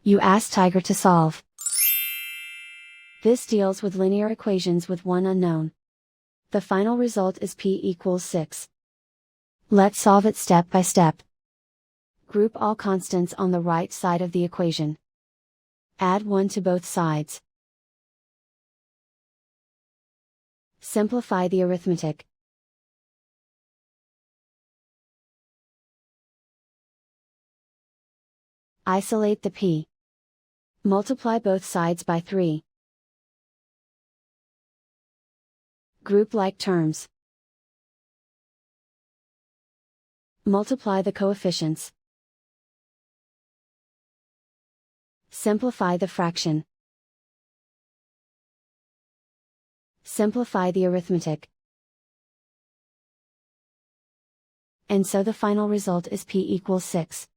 You ask Tiger to solve. This deals with linear equations with one unknown. The final result is p equals 6. Let's solve it step by step. Group all constants on the right side of the equation. Add 1 to both sides. Simplify the arithmetic. Isolate the p. Multiply both sides by 3. Group like terms. Multiply the coefficients. Simplify the fraction. Simplify the arithmetic. And so the final result is p equals 6.